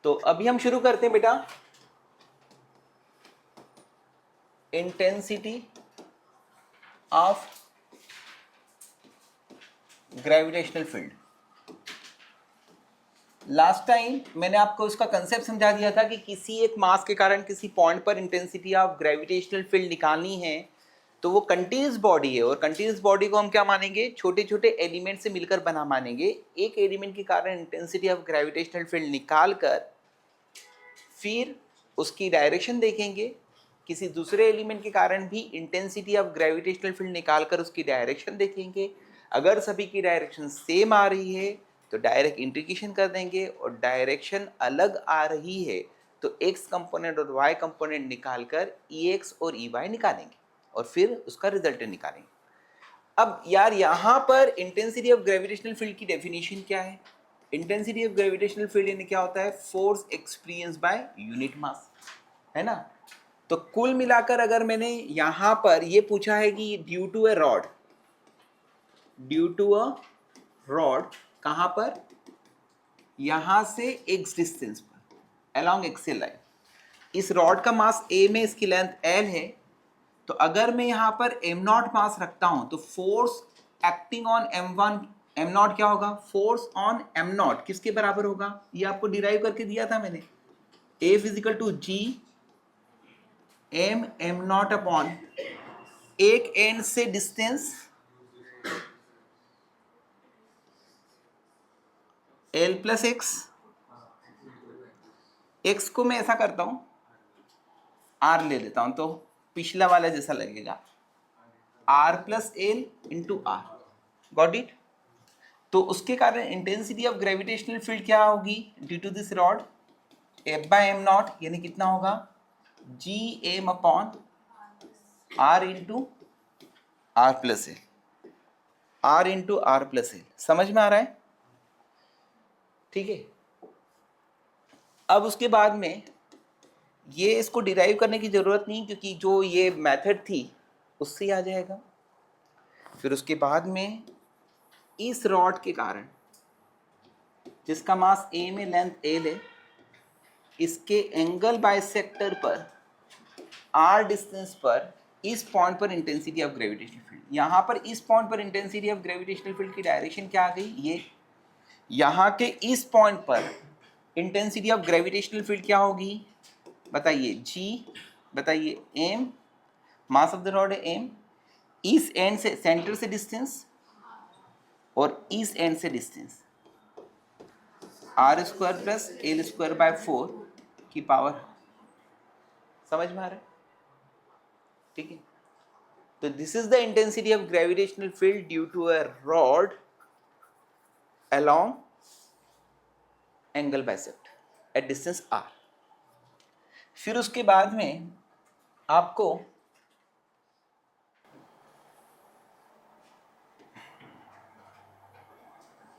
तो अभी हम शुरू करते हैं बेटा, intensity of gravitational field. Last time मैंने आपको इसका कंसेप्ट समझा दिया था कि किसी एक मास के कारण किसी पॉइंट पर इंटेंसिटी ऑफ ग्रेविटेशनल फील्ड निकालनी है तो वो कंटीन्यूअस बॉडी है, और कंटीन्यूअस बॉडी को हम क्या मानेंगे, छोटे छोटे एलिमेंट से मिलकर बना मानेंगे। एक एलिमेंट के कारण इंटेंसिटी ऑफ ग्रेविटेशनल फील्ड निकाल कर फिर उसकी डायरेक्शन देखेंगे, किसी दूसरे एलिमेंट के कारण भी इंटेंसिटी ऑफ ग्रेविटेशनल फील्ड निकालकर उसकी डायरेक्शन देखेंगे। अगर सभी की डायरेक्शन सेम आ रही है तो डायरेक्ट इंटीग्रेशन कर देंगे, और डायरेक्शन अलग आ रही है तो एक्स कंपोनेंट और वाई कंपोनेंट निकालकर ई एक्स और ई वाई निकालेंगे और फिर उसका रिजल्टेंट निकालेंगे। अब यार यहाँ पर इंटेंसिटी ऑफ ग्रेविटेशनल फील्ड की डेफिनेशन क्या है? इंटेंसिटी ऑफ ग्रेविटेशनल फील्ड यानी क्या होता है? Force experience by unit mass, है ना। तो कुल मिलाकर अगर मैंने यहाँ पर ये पूछा है कि due to a rod, due to a rod कहाँ पर? यहाँ से एक्स डिस्टेंस पर अलोंग एक्सेल लाइन। इस रॉड का मास ए में, इसकी लेंथ एल है, तो अगर मैं यहाँ पर m नॉट मास रखता हूं तो force acting on m1, m not क्या होगा? फोर्स ऑन m नॉट किसके बराबर होगा? ये आपको डिराइव करके दिया था मैंने, A physical to G m naught upon एक एंड से distance L plus x. X को मैं ऐसा करता हूं, R ले लेता हूं तो पिछला वाला जैसा लगेगा, R plus L into R. Got it? तो उसके कारण इंटेंसिटी ऑफ ग्रेविटेशनल फील्ड क्या होगी due to this rod? F by M naught यानी कितना होगा? G M upon R into R plus L, R into R plus L. समझ में आ रहा है? ठीक है। अब उसके बाद में ये इसको डिराइव करने की जरूरत नहीं, क्योंकि जो ये मेथड थी उससे आ जाएगा। फिर उसके बाद में इस रॉड के कारण जिसका मास ए में लेंथ एल है, इसके एंगल बाइसेक्टर पर आर डिस्टेंस पर इस पॉइंट पर इंटेंसिटी ऑफ ग्रेविटेशनल फील्ड, यहाँ पर इस पॉइंट पर इंटेंसिटी ऑफ ग्रेविटेशनल फील्ड की डायरेक्शन क्या आ गई? ये यहाँ के इस पॉइंट पर इंटेंसिटी ऑफ ग्रेविटेशनल फील्ड क्या होगी? बताइए जी, बताइए M, mass of the rod है एम, इस एंड से सेंटर से डिस्टेंस और इस एंड से distance R square plus L square by 4 की पावर। समझ में आ रहा है? ठीक है। तो this is the intensity of gravitational field due to a rod along angle bisect at distance r। फिर उसके बाद में आपको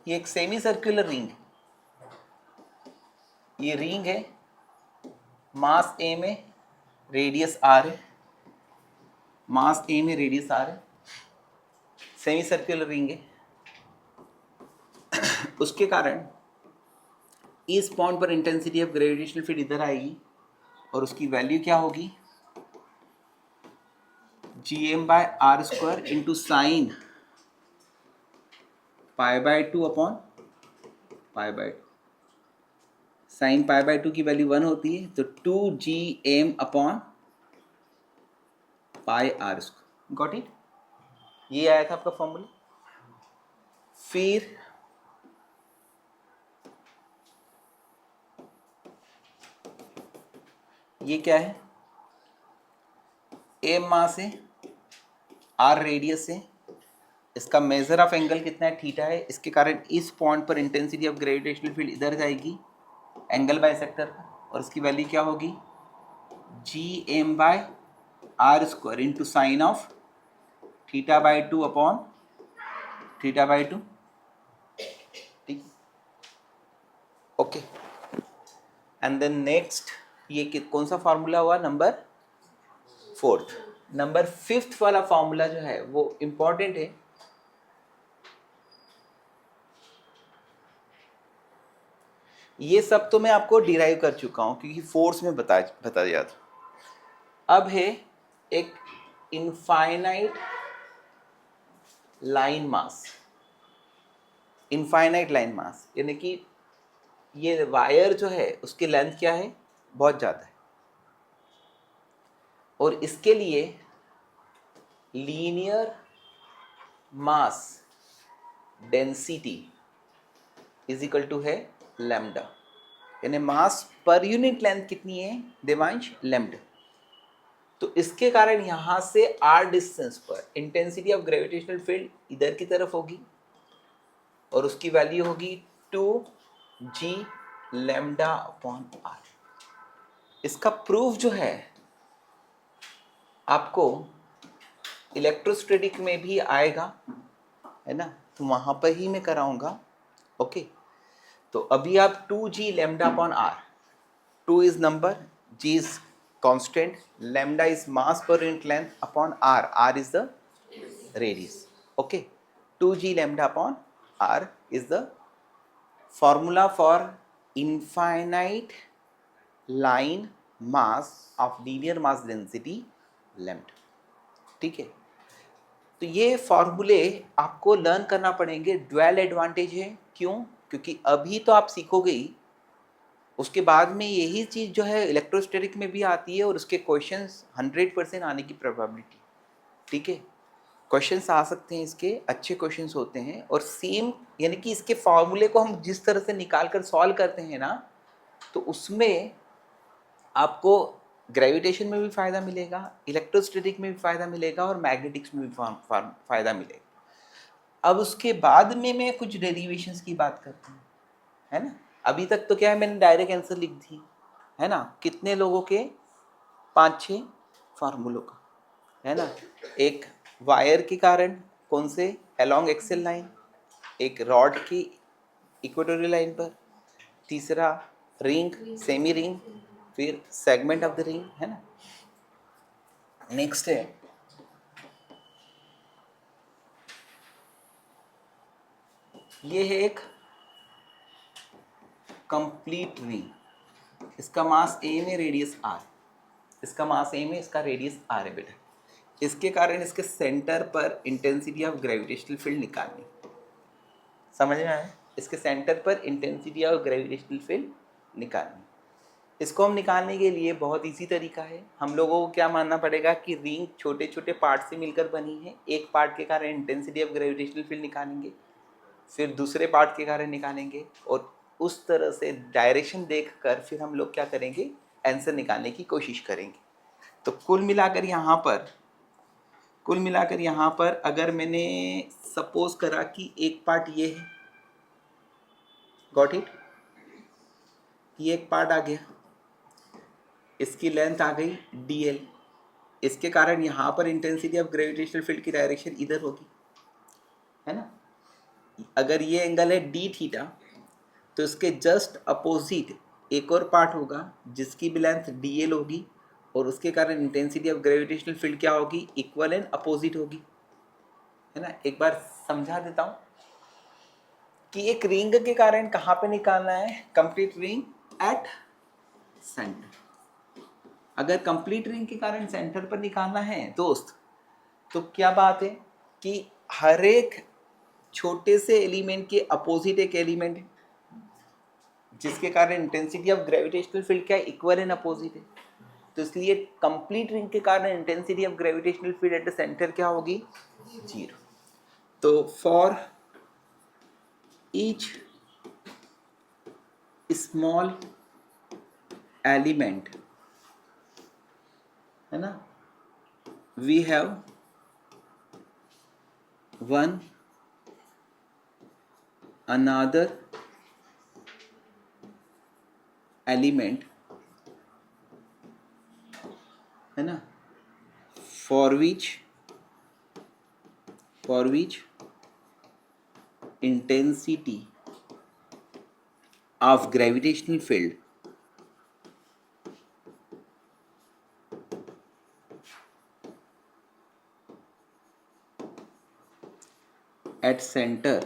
ये एक सेमी सर्कुलर रिंग, ये रिंग है, मास a में, रेडियस r है, मास a में रेडियस r है, सेमी सर्कुलर रिंग है। उसके कारण इस पॉइंट पर इंटेंसिटी ऑफ ग्रेविटेशनल फील्ड इधर आएगी और उसकी वैल्यू क्या होगी? G M by R square into sine pi by 2 upon pi by 2। Sine pi by 2 की वैल्यू 1 होती है, तो 2gm upon pi R square. Got it? ये आया था आपका फॉर्मूला। फिर ये क्या है? एम मास है, आर रेडियस है, इसका मेजर ऑफ एंगल कितना है? थीटा है। इसके कारण इस पॉइंट पर इंटेंसिटी ऑफ ग्रेविटेशनल फील्ड इधर जाएगी एंगल बाइसेक्टर का, और इसकी वैल्यू क्या होगी? G M by R square into sine of theta by 2 upon theta by 2। ठीक, ओके। एंड देन नेक्स्ट ये कौन सा फार्मूला हुआ? नंबर 4। नंबर 5 वाला फार्मूला जो है वो इंपॉर्टेंट है। ये सब तो मैं आपको डिराइव कर चुका हूँ क्योंकि फोर्स में बता दिया था। अब है एक इनफाइनाइट लाइन मास। इनफाइनाइट लाइन मास यानी कि ये वायर जो है उसकी लेंथ क्या है, बहुत ज़्यादा है, और इसके लिए linear mass density is equal to है लैम्डा, यानी मास पर यूनिट लेंथ कितनी है देवांश, लैम्डा। तो इसके कारण यहां से r डिस्टेंस पर इंटेंसिटी ऑफ ग्रेविटेशनल फील्ड इधर की तरफ होगी और उसकी वैल्यू होगी 2g लैम्डा अपॉन r। इसका प्रूफ जो है आपको इलेक्ट्रोस्टैटिक में भी आएगा, है ना, तो वहां पर ही मैं कराऊंगा। ओके, तो अभी आप 2g lambda upon r, 2 is number, g is constant, lambda is mass per unit length upon r is the radius. Okay, 2g lambda upon r is the formula for infinite line mass of linear mass density lambda. ठीक है, तो ये फॉर्मूले आपको learn करना पड़ेंगे। Dwell advantage है, क्यों? क्योंकि अभी तो आप सीखोगे ही, उसके बाद में यही चीज़ जो है इलेक्ट्रोस्टैटिक में भी आती है और उसके क्वेश्चंस 100% आने की प्रोबेबिलिटी। ठीक है, क्वेश्चंस आ सकते हैं, इसके अच्छे क्वेश्चंस होते हैं, और सेम यानी कि इसके फॉर्मूले को हम जिस तरह से निकाल कर सॉल्व करते हैं ना, तो उसमें आपको ग्रेविटेशन में भी फ़ायदा मिलेगा, इलेक्ट्रोस्टैटिक में भी फ़ायदा मिलेगा और मैग्नेटिक्स में भी फ़ायदा मिलेगा। अब उसके बाद में मैं कुछ डेरिवेशंस की बात करता हूँ, है ना। अभी तक तो क्या है, मैंने डायरेक्ट आंसर लिख दी, है ना, कितने लोगों के, 5-6 फार्मूलों का, है ना। एक वायर के कारण, कौन से, अलोंग एक्सेल लाइन, एक रॉड की इक्वेटोरियल लाइन पर, तीसरा रिंग, सेमी रिंग, फिर सेगमेंट ऑफ द रिंग, है ना। नेक्स्ट है ये है एक कंप्लीट रिंग, इसका मास a में, रेडियस r, इसका मास a में, इसका रेडियस r है बेटा। इसके कारण इसके सेंटर पर इंटेंसिटी ऑफ ग्रेविटेशनल फील्ड निकालनी, समझ में आया? इसके सेंटर पर इंटेंसिटी ऑफ ग्रेविटेशनल फील्ड निकालनी। इसको हम निकालने के लिए बहुत इजी तरीका है। हम लोगों को क्या मानना पड़ेगा कि रिंग छोटे छोटे पार्ट से मिलकर बनी है, एक पार्ट के कारण इंटेंसिटी ऑफ ग्रेविटेशनल फील्ड निकालेंगे, फिर दूसरे पार्ट के कारण निकालेंगे, और उस तरह से डायरेक्शन देखकर फिर हम लोग क्या करेंगे, आंसर निकालने की कोशिश करेंगे। तो कुल मिलाकर यहाँ पर अगर मैंने सपोज करा कि एक पार्ट ये है, गॉट इट, ये एक पार्ट आ गया, इसकी लेंथ आ गई dl, इसके कारण यहाँ पर इंटेंसिटी ऑफ ग्रेविटेशनल फील्ड की डायरेक्शन इधर होगी, है ना। अगर ये एंगल है d थीटा, तो इसके जस्ट अपोजिट एक और पार्ट होगा जिसकी भी लेंथ dl होगी, और उसके कारण इंटेंसिटी ऑफ ग्रेविटेशनल फील्ड क्या होगी, इक्वल एंड अपोजिट होगी, है ना। एक बार समझा देता हूँ कि एक रिंग के कारण कहाँ पे निकालना है, कंप्लीट रिंग एट सेंटर। अगर कंप्लीट रिंग के कारण सेंटर पर निकालना है दोस्त, तो क्या बात है कि हर एक छोटे से एलिमेंट के अपोजिट एक एलिमेंट है जिसके कारण इंटेंसिटी ऑफ ग्रेविटेशनल फील्ड क्या है, इक्वल एंड अपोजिट है। तो इसलिए कंप्लीट रिंग के कारण intensity of gravitational field at the centre क्या होगी, 0। तो फॉर ईच स्मॉल एलिमेंट, है ना, we have one another element, है ना, for which intensity of gravitational field at center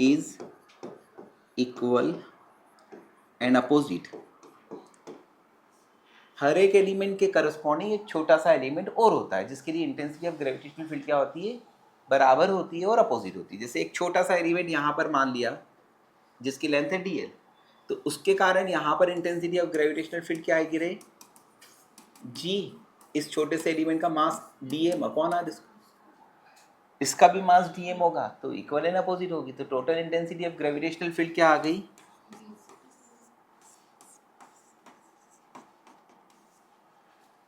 is equal and opposite. हर एक एलिमेंट के करस्पॉन्डिंग एक छोटा सा एलिमेंट और होता है जिसके लिए इंटेंसिटी ऑफ ग्रेविटेशनल फील्ड क्या होती है, बराबर होती है और अपोजिट होती है। जैसे एक छोटा सा एलिमेंट यहाँ पर मान लिया जिसकी लेंथ है dl, तो उसके कारण यहाँ पर इंटेंसिटी ऑफ ग्रेविटेशनल फील्ड क्या आएगी रे, g। इस छोटे से एलिमेंट का मास dm अपॉन r, इसका भी मास dm होगा, तो इक्वल एंड अपोजिट होगी। तो total intensity of gravitational field क्या आ गई,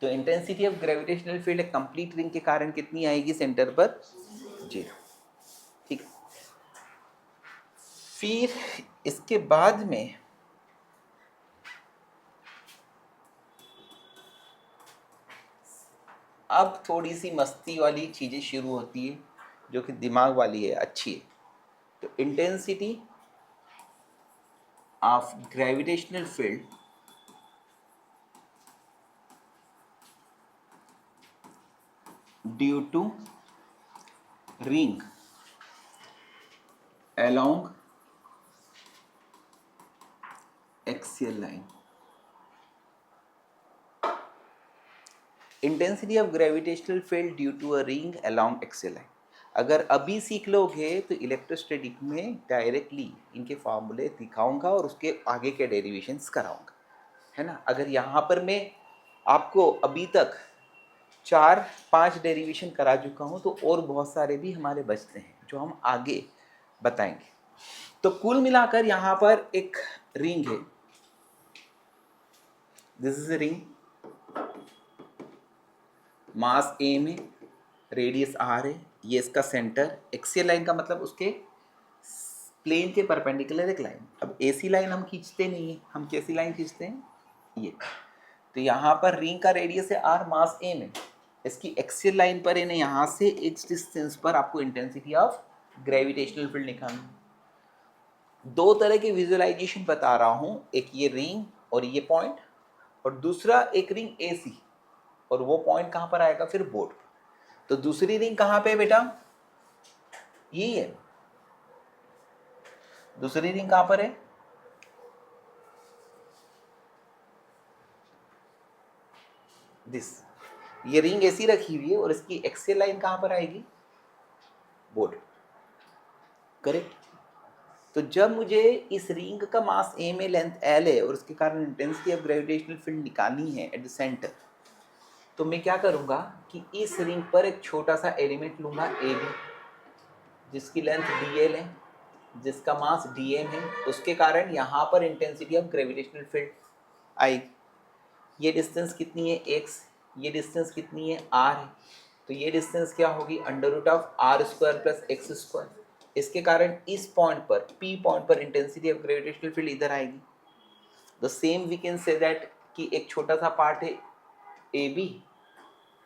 तो इंटेंसिटी ऑफ ग्रेविटेशनल फील्ड एक कंप्लीट रिंग के कारण कितनी आएगी, सेंटर पर 0। ठीक है, फिर इसके बाद में अब थोड़ी सी मस्ती वाली चीजें शुरू होती है जो कि दिमाग वाली है, अच्छी है। तो intensity of gravitational field due to ring along axial line। Intensity of gravitational field due to a ring along axial line। अगर अभी सीख लोगे तो इलेक्ट्रोस्टैटिक में डायरेक्टली इनके फार्मूले दिखाऊंगा और उसके आगे के डेरिवेशंस कराऊंगा, है ना। अगर यहाँ पर मैं आपको अभी तक 4-5 डेरिवेशन करा चुका हूँ तो और बहुत सारे भी हमारे बचते हैं जो हम आगे बताएंगे। तो कुल मिलाकर यहाँ पर एक रिंग है, this is a ring, mass m है, रेडियस r है, ये इसका सेंटर, एक्सियल लाइन का मतलब उसके प्लेन के परपेंडिकुलर एक लाइन। अब एसी लाइन हम खींचते नहीं है, हम कैसी लाइन खींचते हैं, ये। तो यहाँ पर रिंग का रेडियस है r, मास m है, इसकी एक्सियल लाइन पर इन्हें यहाँ से x डिस्टेंस पर आपको इंटेंसिटी ऑफ ग्रेविटेशनल फील्ड निकालना। दो तरह के विजुअलाइजेशन बता रहा हूँ, एक ये रिंग और ये पॉइंट, और दूसरा एक रिंग एसी और वो पॉइंट कहाँ पर आएगा फिर बोर्ड पर। तो दूसरी रिंग कहाँ पे है बेटा, यही है, दूसरी रिंग कहाँ पर है, दिस, ये रिंग ऐसी रखी हुई है और इसकी एक्सियल लाइन कहाँ पर आएगी, बोर्ड, करेक्ट। तो जब मुझे इस रिंग का मास m है, लेंथ l है और उसके कारण इंटेंसिटी ऑफ ग्रेविटेशनल फील्ड निकालनी है एट द सेंटर, तो मैं क्या करूँगा कि इस रिंग पर एक छोटा सा एलिमेंट लूँगा AB, जिसकी लेंथ dl है, जिसका मास dm है, उसके कारण यहाँ पर इंटेंसिटी ऑफ ग्रेविटेशनल फील्ड आएगी। ये डिस्टेंस कितनी है x, ये डिस्टेंस कितनी है r है, तो ये डिस्टेंस क्या होगी √r² + x²। इसके कारण इस पॉइंट पर P पॉइंट पर इंटेंसिटी ऑफ ग्रेविटेशनल फील्ड इधर आएगी। The same we can say that कि एक छोटा सा पार्ट है AB,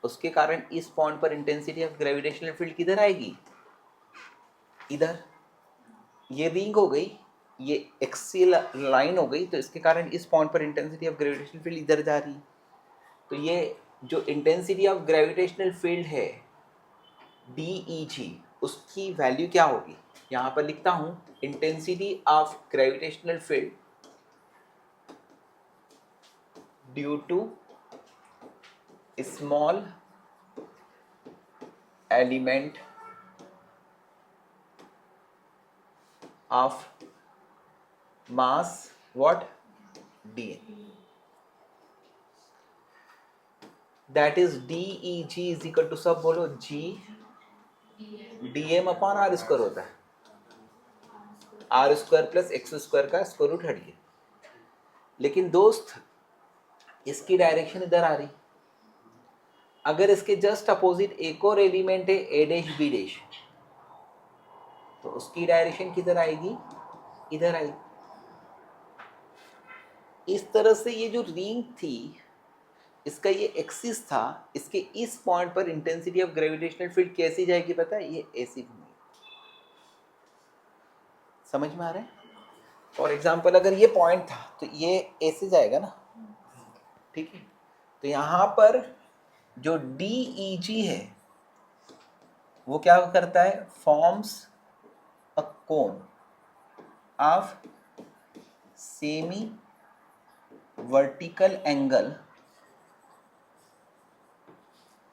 उसके कारण इस पॉइंट पर इंटेंसिटी ऑफ ग्रेविटेशनल फील्ड किधर आएगी, इधर। ये रिंग हो गई, ये एक्सियल लाइन हो गई, तो इसके कारण इस पॉइंट पर इंटेंसिटी ऑफ ग्रेविटेशनल फील्ड इधर जा रही है। तो ये जो इंटेंसिटी ऑफ ग्रेविटेशनल फील्ड है DEG, उसकी वैल्यू क्या होगी, यहाँ पर लिखता हूँ, intensity of gravitational field due to small element of mass what dn, that is DEG is equal to, सब बोलो, G dm अपॉन r² होता है, r² + x² का स्क्वायर रूट हटिए। लेकिन दोस्त इसकी डायरेक्शन इधर आ रही, अगर इसके जस्ट अपोजिट एक और एलिमेंट है a', b', तो उसकी डायरेक्शन किधर आएगी, इधर आएगी। इस तरह से ये जो रिंग थी, इसका ये एक्सिस था, इसके इस पॉइंट पर इंटेंसिटी ऑफ ग्रेविटेशनल फील्ड कैसी जाएगी पता है, ये ऐसी घूमेगी। समझ में आ रहा है। फॉर एग्जाम्पल अगर ये पॉइंट था तो ये ऐसे जाएगा ना, ठीक है। तो यहाँ पर जो DEG है वो क्या करता है, forms a cone of semi vertical angle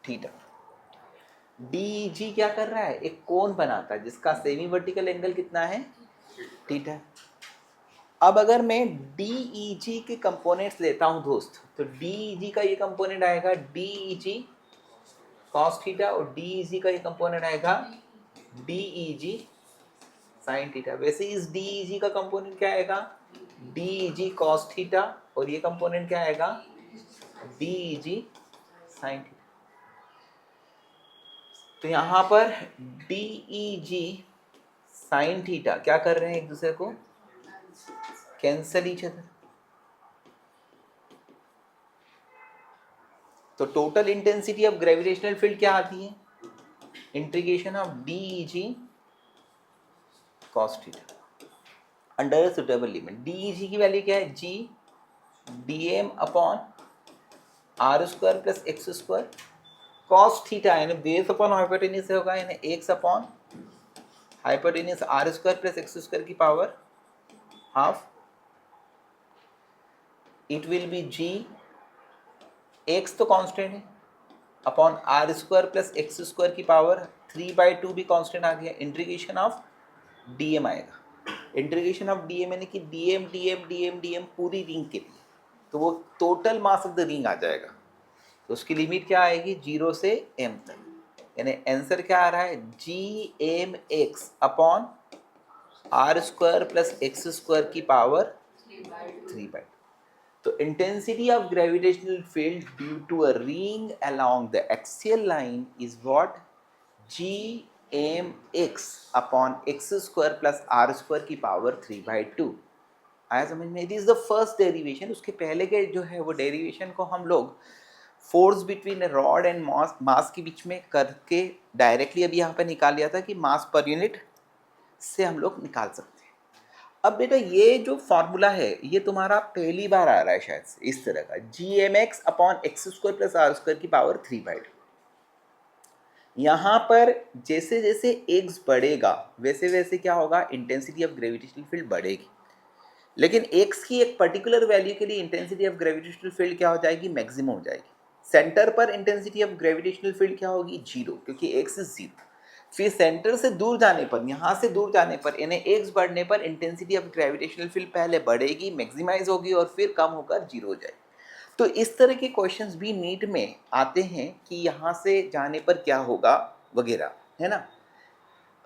theta. DEG क्या कर रहा है, एक कोण बनाता है जिसका सेमी वर्टिकल एंगल कितना है, थीटा। अब अगर मैं DEG के कंपोनेंट्स लेता हूं दोस्त, तो DEG का ये कंपोनेंट आएगा DEG cos थीटा और DEG का ये कंपोनेंट आएगा DEG sin थीटा। वैसे इस DEG का कंपोनेंट क्या आएगा, DEG cos थीटा और ये कंपोनेंट क्या आएगा, DEG sin थीटा। तो यहां पर DEG sin थीटा क्या कर रहे हैं, एक दूसरे को कैंसल ईच अदर। तो total intensity of gravitational field क्या आती है, integration of DEG cos theta under suitable limit. DEG की वैल्यू क्या है, G dm upon are square plus x square, cos theta यानी बेस अपॉन हाइपोटेन्यूज से होगा, यानी x upon hypotenuse r square plus x square की power half. It will be G, x तो constant है, upon are square plus x square की power 3/2 भी constant आ गया। इंटीग्रेशन ऑफ dm आएगा, इंटीग्रेशन ऑफ dm यानी कि dm dm dm dm पूरी रिंग के लिए, तो वो total mass of the ring आ जाएगा। तो उसकी लिमिट क्या आएगी, 0 से m तक, यानी आंसर क्या आ रहा है, gmx upon are square plus x square की पावर 3/2। तो intensity of gravitational field due to a ring along the axial line is what, gmx upon X square plus are square की power 3/2। आया समझ में, it is the first derivation. उसके पहले के जो है वो डेरिवेशन को हम लोग force between rod and mass के बीच में करके डायरेक्टली अभी यहाँ पे निकाल लिया था कि मास पर यूनिट से हम लोग निकाल सकते हैं। अब बेटा ये जो फॉर्मूला है ये तुम्हारा पहली बार आ रहा है शायद से, इस तरह का gmx upon X square plus are square की पावर 3/2। यहाँ पर जैसे जैसे x बढ़ेगा वैसे वैसे क्या होगा, इंटेंसिटी ऑफ ग्रेविटेशनल फील्ड बढ़ेगी, लेकिन x की एक पर्टिकुलर वैल्यू के लिए इंटेंसिटी ऑफ ग्रेविटेशनल फील्ड क्या हो जाएगी, मैक्सिमम हो जाएगी। सेंटर पर इंटेंसिटी ऑफ ग्रेविटेशनल फील्ड क्या होगी, 0, क्योंकि x इज 0। फिर सेंटर से दूर जाने पर, यहाँ से दूर जाने पर यानी x बढ़ने पर इंटेंसिटी ऑफ ग्रेविटेशनल फील्ड पहले बढ़ेगी, मैक्सिमाइज होगी और फिर कम होकर 0 हो जाएगी। तो इस तरह के क्वेश्चंस भी नीट में आते हैं कि यहाँ से जाने पर क्या होगा वगैरह, है ना।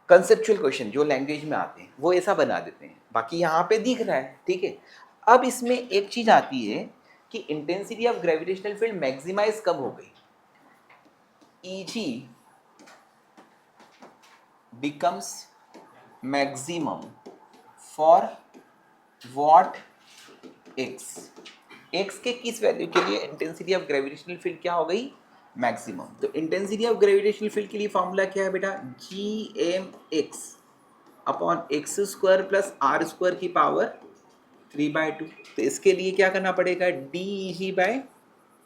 कंसेप्चुअल क्वेश्चन जो लैंग्वेज में आते हैं वो ऐसा बना देते हैं, बाकी यहाँ पे दिख रहा है, ठीक है। अब इसमें एक चीज आती है कि intensity of gravitational field maximise कब हो गई, EG becomes maximum for what x के किस वैल्यू के लिए इंटेंसिटी ऑफ ग्रेविटेशनल फील्ड क्या हो गई, मैक्सिमम। तो इंटेंसिटी ऑफ ग्रेविटेशनल फील्ड के लिए फॉर्मूला क्या है बेटा, gmx upon X square plus are square की पावर 3/2। तो इसके लिए क्या करना पड़ेगा, dEg बाय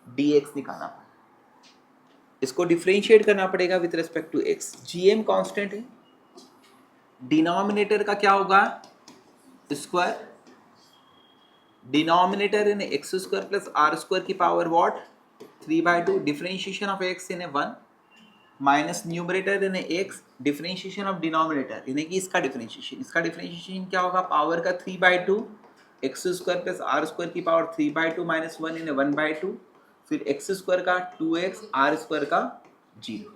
dx निकालना पड़ेगा, इसको डिफरेंशिएट करना पड़ेगा with respect to x। gm constant है, डिनोमिनेटर का क्या होगा, square, denominator in x square plus are square की power what 3/2, differentiation of x in 1 minus numerator in x, differentiation of denominator यानी कि इसका डिफरेंशिएशन क्या होगा, पावर का 3/2 x square plus are square की पावर 3/2 माइनस 1 इन 1/2, फिर x square का 2x आर स्क्वायर का 0।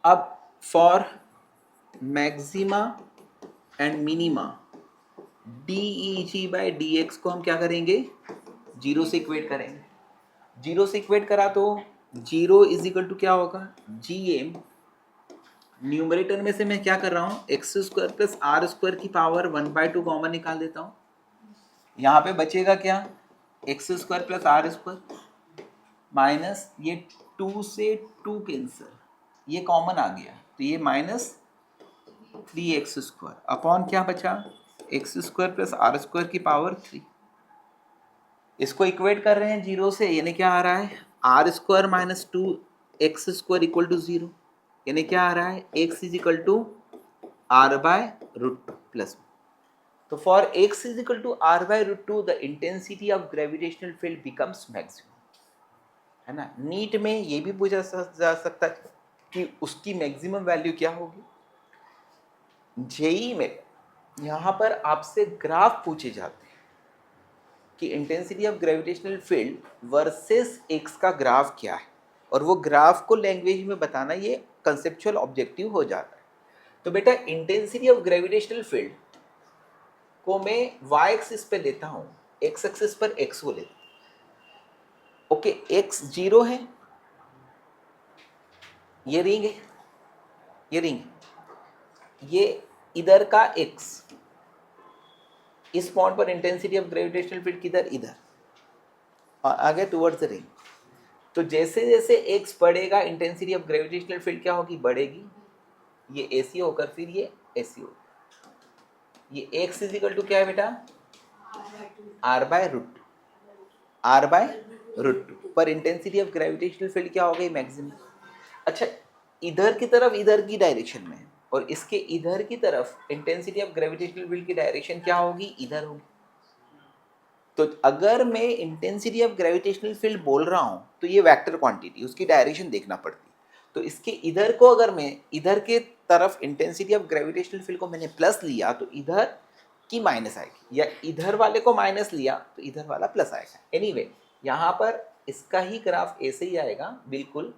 अब for maxima and minima DEG by dx को हम क्या करेंगे, 0 से इक्वेट करेंगे। 0 से इक्वेट करा तो 0 इज इक्वल टू क्या होगा, gm, न्यूमरेटर में से मैं क्या कर रहा हूँ, X square plus are square की पावर 1/2 कॉमन निकाल देता हूँ। यहाँ पे बचेगा क्या, X square plus are square minus ये 2 से 2 कैंसिल, ये कॉमन आ गया तो ये माइनस 3x स्क्वायर अपॉन क्या बचा, X square plus are square की पावर 3। इसको इक्वेट कर रहे हैं 0 से, यानी क्या आ रहा है, r square minus 2x square equal to 0, यानी क्या आ रहा है, x is equal to r by √2 plus. तो for x is equal to are by root two the intensity of gravitational field becomes maximum, है ना। नीट में ये भी पूछा जा सकता है कि उसकी मैक्सिमम वैल्यू क्या होगी। जेई में यहाँ पर आपसे ग्राफ पूछे जाते हैं कि intensity of gravitational field versus x का ग्राफ क्या है, और वो ग्राफ को लैंग्वेज में बताना ये कंसेप्चुअल ऑब्जेक्टिव हो जाता है। तो बेटा इंटेंसिटी ऑफ ग्रेविटेशनल फील्ड को मैं y एक्सिस पे लेता हूँ, x एक्सिस पर x को लेता हूँ। ओके, x 0 है, ये रिंग है, ये रिंग है, ये इधर का x, इस पॉइंट पर इंटेंसिटी ऑफ ग्रेविटेशनल फील्ड किधर, इधर, और आगे टुवर्ड्स द रिंग। तो जैसे जैसे x बढ़ेगा इंटेंसिटी ऑफ ग्रेविटेशनल फील्ड क्या होगी, बढ़ेगी। ये AC होकर फिर ये AC होगा। ये x इज इक्वल टू क्या है बेटा, r by root, r by root two, पर इंटेंसिटी ऑफ ग्रेविटेशनल फील्ड क्या हो गई, मैक्सिमम। अच्छा, इधर की तरफ इधर की डायरेक्शन में, और इसके इधर की तरफ इंटेंसिटी ऑफ ग्रेविटेशनल फील्ड की डायरेक्शन क्या होगी, इधर होगी। तो अगर मैं इंटेंसिटी ऑफ ग्रेविटेशनल फील्ड बोल रहा हूँ तो ये वेक्टर क्वांटिटी, उसकी डायरेक्शन देखना पड़ती है। तो इसके इधर को अगर मैं इधर के तरफ इंटेंसिटी ऑफ ग्रेविटेशनल फील्ड को मैंने प्लस लिया तो इधर की माइनस आएगी, या इधर वाले को माइनस लिया तो इधर वाला प्लस आएगा। एनीवे यहाँ पर इसका ही ग्राफ ऐसे ही आएगा बिल्कुल,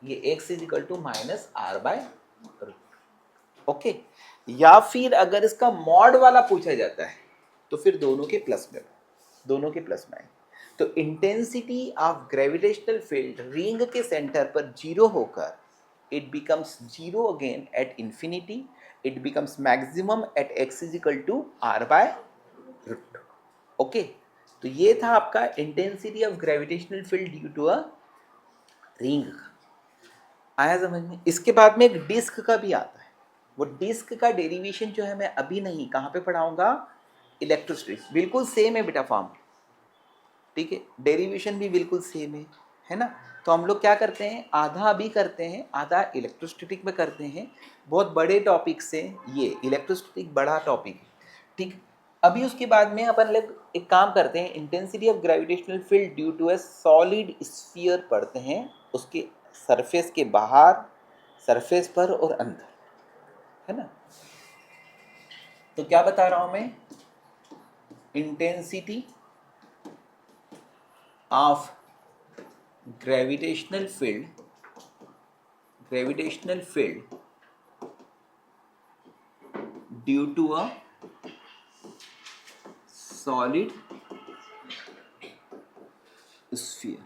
ये x is equal to minus R by root. Okay, या फिर अगर इसका मॉड वाला पूछा जाता है तो फिर दोनों के प्लस में, दोनों के प्लस में आएंगे। तो intensity of gravitational field ring के सेंटर पर 0 होकर it becomes 0 again at infinity, it becomes maximum at x is equal to are by root. Okay, तो ये था आपका intensity of gravitational field due to a ring. आया समझ में। इसके बाद में एक डिस्क का भी आता है, वो डिस्क का डेरिवेशन जो है मैं अभी नहीं, कहाँ पे पढ़ाऊंगा, इलेक्ट्रोस्टैटिक्स। बिल्कुल सेम है बेटा फॉर्म, ठीक है, डेरिवेशन भी बिल्कुल सेम है ना। तो हम लोग क्या करते हैं, आधा अभी करते हैं, आधा इलेक्ट्रोस्टैटिक में करते हैं। बहुत बड़े टॉपिक से ये इलेक्ट्रोस्टैटिक बड़ा टॉपिक है, ठीक। अभी उसके बाद में अपन लोग एक काम करते हैं, intensity of gravitational field due to a solid sphere पढ़ते हैं, उसके सरफेस के बाहर, सरफेस पर और अंदर, है ना। तो क्या बता रहा हूं मैं, intensity of gravitational field due to a solid sphere,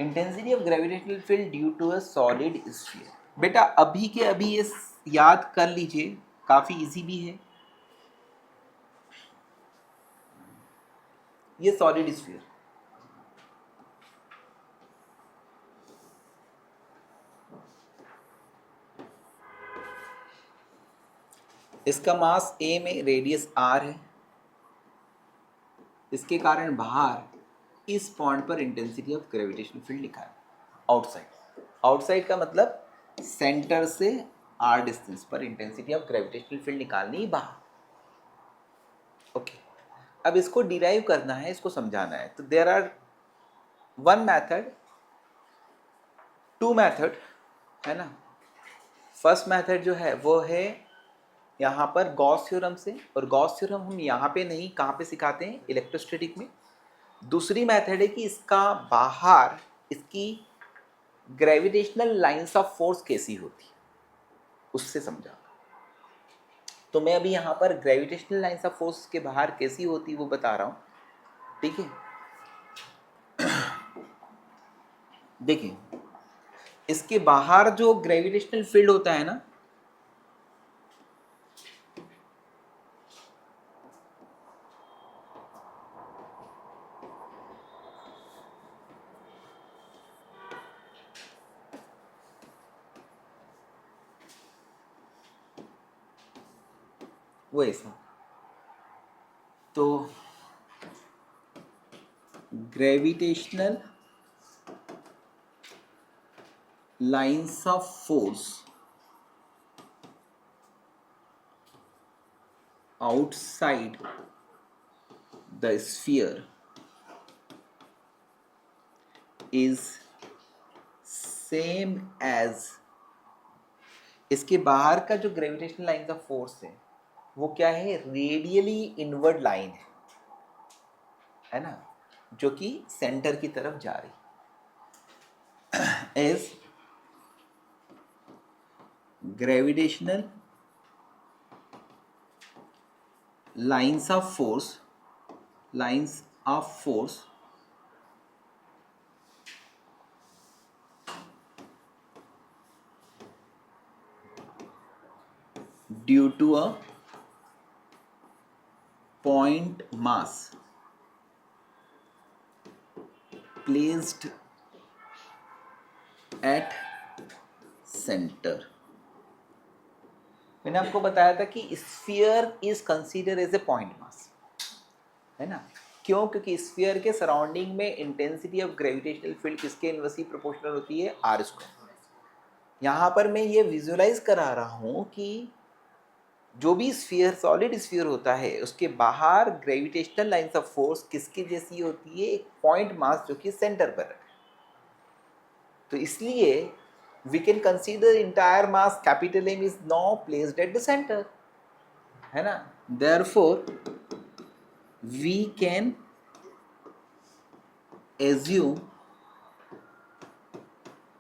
intensity of gravitational field due to a solid sphere. बेटा अभी के अभी ये याद कर लीजिए, काफी इजी भी है। ये सॉलिड स्फीयर, इसका मास a में, रेडियस r है, इसके कारण बाहर इस पॉइंट पर इंटेंसिटी ऑफ ग्रेविटेशनल फील्ड लिखा है आउटसाइड। आउटसाइड का मतलब सेंटर से r डिस्टेंस पर इंटेंसिटी ऑफ ग्रेविटेशनल फील्ड निकालनी बाहर। ओके, अब इसको डिराइव करना है, इसको समझाना है। तो there are one method, two method, है ना। फर्स्ट मेथड जो है वो है यहाँ पर गॉस थ्योरम से, और गॉस थ्योरम हम यहाँ पे नहीं, कहाँ पे सिखाते हैं, इलेक्ट्रोस्टैटिक में। दूसरी मेथड है कि इसका बाहर इसकी ग्रेविटेशनल लाइंस ऑफ फोर्स कैसी होती, उससे समझा। तो मैं अभी यहाँ पर ग्रेविटेशनल लाइंस ऑफ फोर्स के बाहर कैसी होती वो बता रहा हूँ, ठीक है। देखिए, इसके बाहर जो ग्रेविटेशनल फील्ड होता है ना, वो ऐसा, तो gravitational lines of outside the sphere is same as, इसके बाहर का जो ग्रेविटेशनल लाइन ऑफ फोर्स है वो क्या है, रेडियली इनवर्ड लाइन है ना, जो कि सेंटर की तरफ जा रही, is gravitational lines of force due to a point mass placed at center. मैंने आपको बताया था कि sphere is consider as a point mass, है ना, क्यों? क्योंकि स्फीयर के सराउंडिंग में इंटेंसिटी ऑफ ग्रेविटेशनल फील्ड किसके इनवर्सली प्रोपोर्शनल होती है, आर स्क्वायर। यहाँ पर मैं ये विजुअलाइज करा रहा हूँ कि जो भी स्फीयर, सॉलिड स्फीयर होता है, उसके बाहर ग्रेविटेशनल लाइंस ऑफ फोर्स किसकी जैसी होती है, एक पॉइंट मास जो कि सेंटर पर है। तो इसलिए we can consider entire mass capital M is now placed at the centre, है ना। Therefore we can assume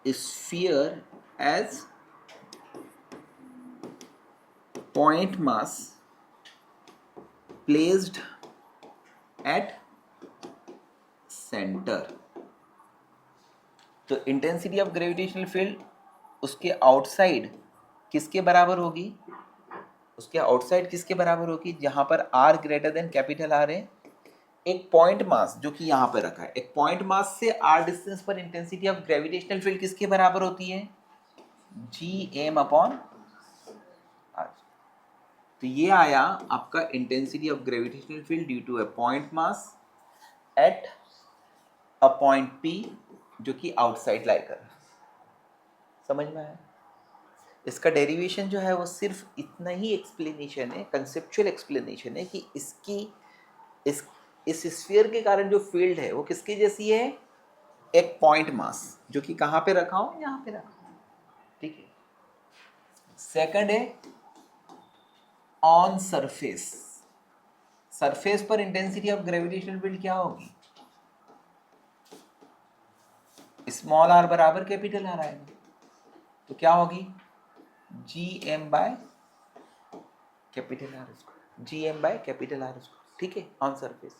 sphere as point mass placed at center। तो इंटेंसिटी ऑफ ग्रेविटेशनल फील्ड उसके आउटसाइड किसके बराबर होगी, उसके आउटसाइड किसके बराबर होगी, जहां पर R greater than capital R है, एक पॉइंट मास जो कि यहां पर रखा है, एक पॉइंट मास से आर डिस्टेंस पर इंटेंसिटी ऑफ ग्रेविटेशनल फील्ड किसके बराबर होती है, जी एम अपॉन आर। तो ये आया आपका intensity of gravitational field due to a point mass at a point P जो कि आउटसाइड लाई कर रहा है। समझ में आया? इसका डेरिवेशन जो है वो सिर्फ इतना ही एक्सप्लेनेशन है, कंसेप्चुअल एक्सप्लेनेशन है कि इसकी इस स्फीयर के कारण जो फील्ड है वो किसकी जैसी है, एक पॉइंट मास जो कि कहाँ पे रखा हूं, यहाँ पे रखा हूं, ठीक है। सेकंड है ऑन सरफेस। सरफेस पर इंटेंसिटी ऑफ ग्रेविटेशनल फील्ड क्या होगी, स्मॉल आर बराबर कैपिटल आर आएगा, तो क्या होगी, G M by capital R square, G M by capital R square, ठीक है, ऑन सरफेस।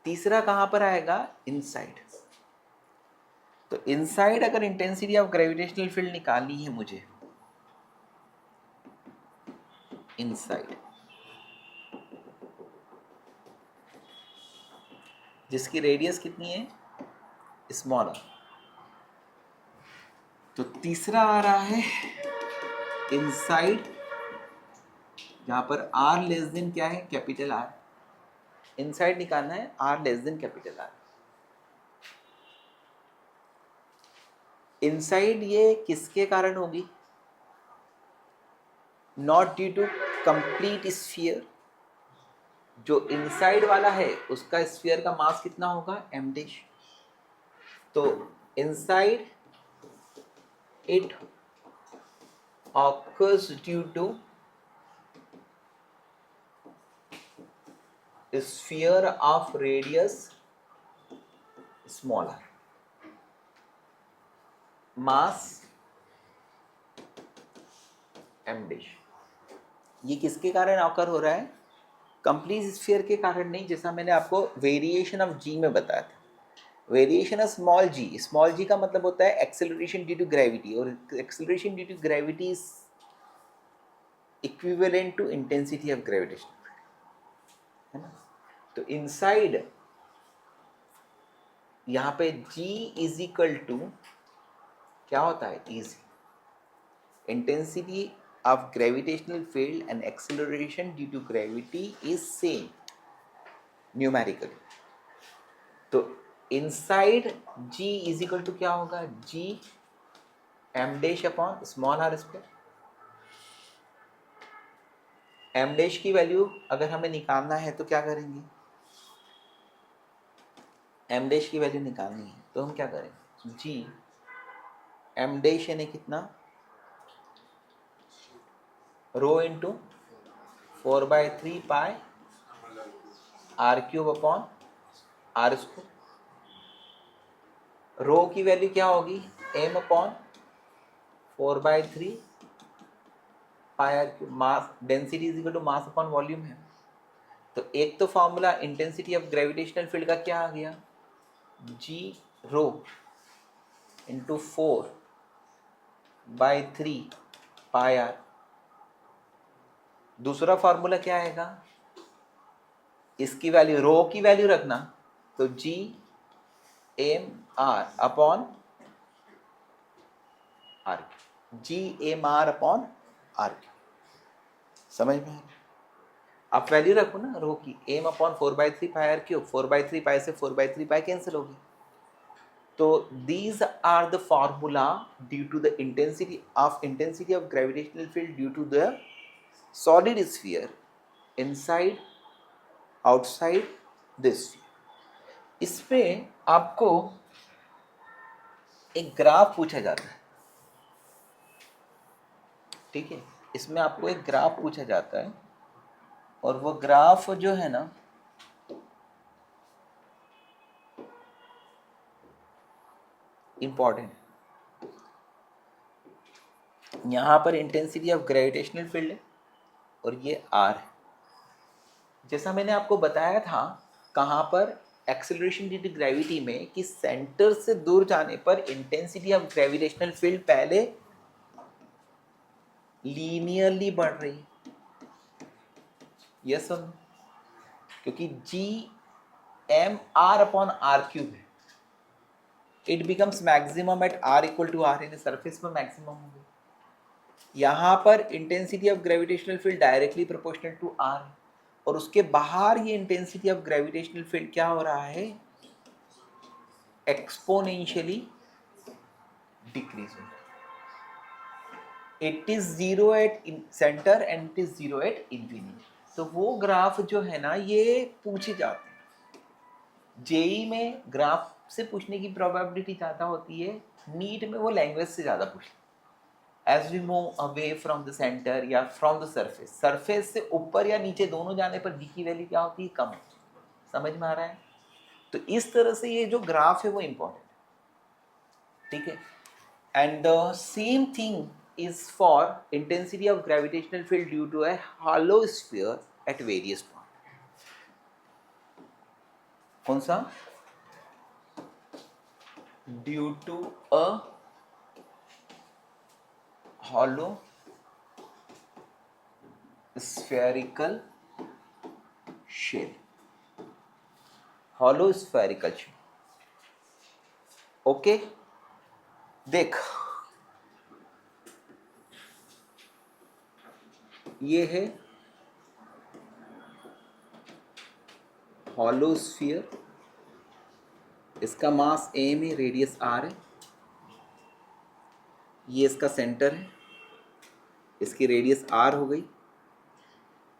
तीसरा कहां पर आएगा, इनसाइड। तो इनसाइड अगर इंटेंसिटी ऑफ ग्रेविटेशनल फील्ड निकालनी है मुझे, इनसाइड जिसकी रेडियस कितनी है, स्मॉल आर, तो तीसरा आ रहा है इनसाइड, जहां पर आर लेस देन क्या है, कैपिटल आर। इनसाइड निकालना है R less than capital R. Inside ये किसके कारण होगी, not due to complete sphere. जो इनसाइड वाला है उसका स्फीयर का मास कितना होगा, एम डैश। तो inside it occurs due to sphere of radius smaller, mass m dash। ये किसके कारण ऑकर हो रहा है, कंप्लीट स्फीयर के कारण नहीं, जैसा मैंने आपको वेरिएशन ऑफ जी में बताया था। वेरिएशन ऑफ स्मॉल जी का मतलब होता है एक्सेलरेशन ड्यू टू ग्रेविटी, और acceleration due to gravity is equivalent to intensity of gravitation, है ना। तो इनसाइड यहाँ पे G इज इक्वल टू क्या होता है, is intensity of gravitational field and acceleration due to gravity is same numerically. तो inside G is equal to क्या होगा, G m dash upon small are square. M dash की value अगर हमें निकालना है तो क्या करेंगे, एम डैश की वैल्यू निकालनी है तो हम क्या करेंगे, जी एम डैश यानी कितना, rho into 4/3 pi are cube upon are square. Rho की वैल्यू क्या होगी, M upon 4/3 pi are cube, mass density is equal to mass upon volume है। तो एक तो formula intensity of gravitational field का क्या आ गया, G rho into 4/3 pi r. दूसरा फॉर्मूला क्या आएगा, इसकी वैल्यू रो की वैल्यू रखना, तो G M r upon r, G M r upon R. समझ में आ रहा है? आप वैल्यू रखो ना रो की, M upon 4/3 pi are cube, 4/3 pi से 4/3 पाई कैंसिल होगी। तो these are the formula due to the intensity of gravitational field due to the solid sphere inside outside this sphere। इसमें आपको एक ग्राफ पूछा जाता है, ठीक है, इसमें आपको एक ग्राफ पूछा जाता है और वो ग्राफ जो है ना, इंपॉर्टेंट, यहाँ पर इंटेंसिटी ऑफ ग्रेविटेशनल फील्ड है और ये आर है। जैसा मैंने आपको बताया था कहाँ पर, एक्सेलरेशन ड्यू टू ग्रेविटी में, कि सेंटर से दूर जाने पर इंटेंसिटी ऑफ ग्रेविटेशनल फील्ड पहले लीनियरली बढ़ रही, यस सर, क्योंकि G M r upon r cube है, it becomes maximum at r equal to r, यानी सरफेस पर मैक्सिमम होगी। यहाँ पर intensity of gravitational field directly proportional to r, और उसके बाहर ये इंटेंसिटी ऑफ ग्रेविटेशनल फील्ड क्या हो रहा है, एक्सपोनेंशियली डिक्रीज हो, it is zero at centre and it is zero at infinity. तो वो ग्राफ जो है ना, ये पूछे जाते हैं जेई में, ग्राफ से पूछने की प्रोबेबिलिटी ज्यादा होती है, नीट में वो लैंग्वेज से ज्यादा पूछते हैं। As we move away from the centre या फ्रॉम द सरफेस, सरफेस से ऊपर या नीचे दोनों जाने पर जी की वैल्यू क्या होती है, कम होती है। समझ में आ रहा है? तो इस तरह से ये जो ग्राफ है वो इंपॉर्टेंट, ठीक है। And the same thing is for intensity of gravitational field due to a hollow sphere at various points। कौन सा? Due to a hollow spherical shell, hollow spherical shell। Okay, देख ये है हॉलो स्फीयर, इसका मास M है, radius are है, ये इसका सेंटर है, इसकी रेडियस आर हो गई,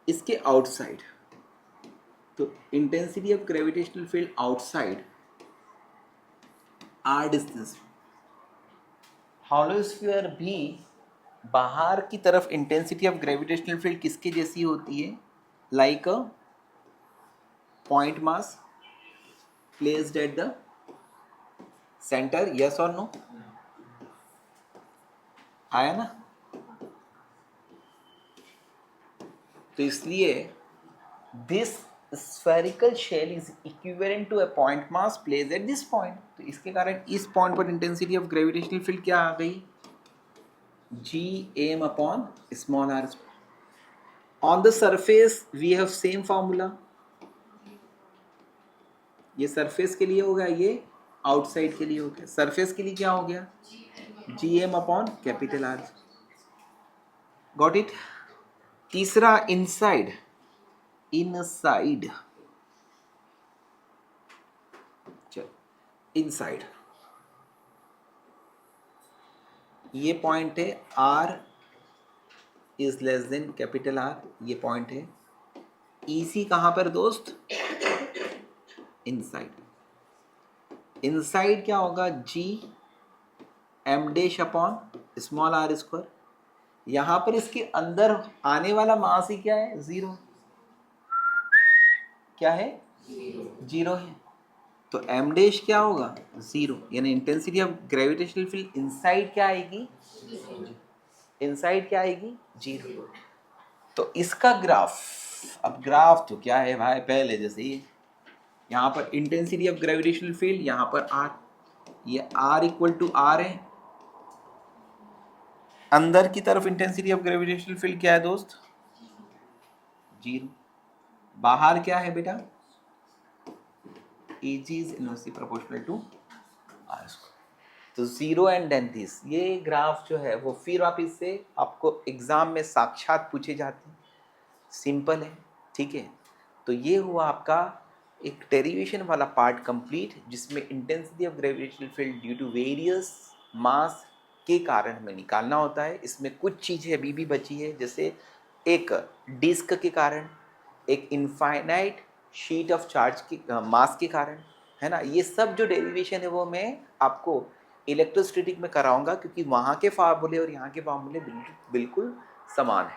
इसके आउटसाइड, तो intensity of gravitational field outside R distance. Hollow sphere भी बाहर की तरफ इंटेंसिटी ऑफ ग्रेविटेशनल फील्ड किसके जैसी होती है, like a point mass placed at the centre, yes और नो, आया ना? तो इसलिए this spherical shell is equivalent to a point mass placed at this point। तो इसके कारण इस पॉइंट पर इंटेंसिटी ऑफ ग्रेविटेशनल फील्ड क्या आ गई, G M upon small R. On the surface we have same formula, ये सरफेस के लिए हो गया, ये आउटसाइड के लिए हो गया। सरफेस के लिए क्या हो गया, G M upon capital R. Got it? तीसरा इनसाइड, इनसाइड, चलो इनसाइड, ये पॉइंट है R is less than capital R, ये पॉइंट है। ईसी कहाँ पर दोस्त? इनसाइड। इनसाइड क्या होगा? G M dash upon small are square. यहाँ पर इसके अंदर आने वाला मास ही क्या है? जीरो। क्या है? जीरो है। तो एम डैश क्या होगा? जीरो, यानी intensity of gravitational field inside क्या आएगी? इनसाइड क्या आएगी? जीरो। तो इसका ग्राफ, अब ग्राफ तो क्या है भाई, पहले जैसे ही यहाँ पर इंटेंसिटी ऑफ ग्रेविटेशनल फील्ड, यहाँ पर आर, ये आर इक्वल टू आर है। अंदर की तरफ इंटेंसिटी ऑफ ग्रेविटेशनल फील्ड क्या है दोस्त? जीरो। बाहर क्या है बेटा? Ag is inversely proportional to r square। तो जीरो एंड देन दिस, ये ग्राफ जो है वो फिर वापिस से आपको एग्जाम में साक्षात पूछे जाते हैं। सिंपल है, ठीक है। तो ये हुआ आपका एक डेरिवेशन वाला पार्ट कंप्लीट, जिसमें intensity of gravitational field due to various mass के कारण हमें निकालना होता है। इसमें कुछ चीज़ें अभी भी बची है, जैसे एक डिस्क के कारण, एक इनफाइनाइट शीट ऑफ चार्ज की मास के कारण, है ना। ये सब जो डेरिवेशन है वो मैं आपको इलेक्ट्रोस्टैटिक में कराऊंगा, क्योंकि वहाँ के फार्मूले और यहाँ के फार्मूले बिल्कुल समान है।